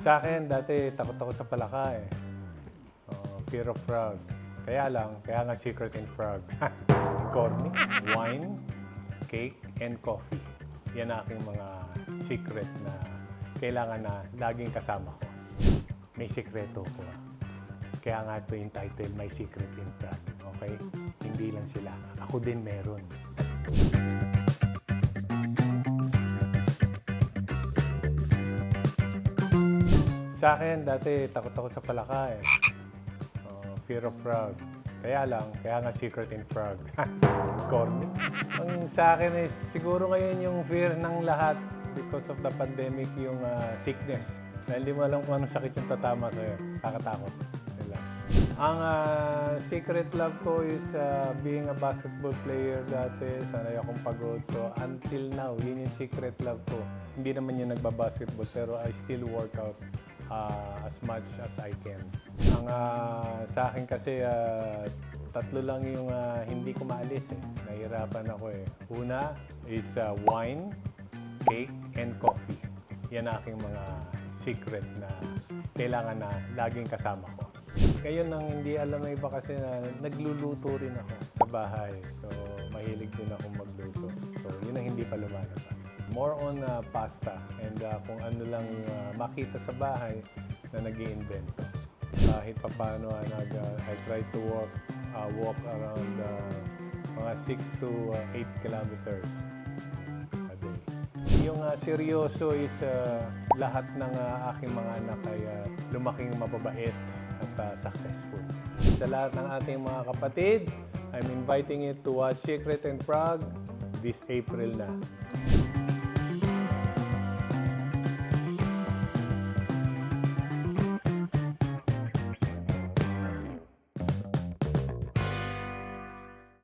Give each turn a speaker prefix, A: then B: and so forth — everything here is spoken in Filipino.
A: Sa akin, dati takot ako sa palaka eh. Fear of frog. Kaya nga secret and frog. Corny, wine, cake, and coffee. Yan ang aking mga secret na kailangan na laging kasama ko. May sikreto ko. Kaya nga ito yung title, My Secret in Frog. Okay? Hindi lang sila. Ako din meron. Sa akin, dati takot ako sa palaka eh. Fear of frog. Kaya nga secret in frog. Corny. Ang sa akin is siguro ngayon yung fear ng lahat because of the pandemic, yung sickness. Dahil di mo alam kung anong sakit yung tatama sa'yo. Kakatakot. Ang secret love ko is being a basketball player dati. Sanay akong pagod. So until now, yun yung secret love ko. Hindi naman yung nagbabasketball pero I still work out as much as I can. Ang sa akin kasi tatlo lang yung hindi ko maalis eh. Nahirapan ako eh. Una is wine, cake, and coffee. Yan ang aking mga secret na kailangan na laging kasama ko. Ngayon ang hindi alam ng iba kasi na nagluluto rin ako sa bahay. So mahilig din akong magluto. So yun ang hindi pa lumalabas. More on pasta and kung ano lang makita sa bahay na nag-iimbento. Kahit pa paano, I try to walk around mga 6 to 8 kilometers a day. Yung seryoso is lahat ng aking mga anak ay lumaking mababait at successful. Sa lahat ng ating mga kapatid, I'm inviting you to watch Secret and Frog this April na.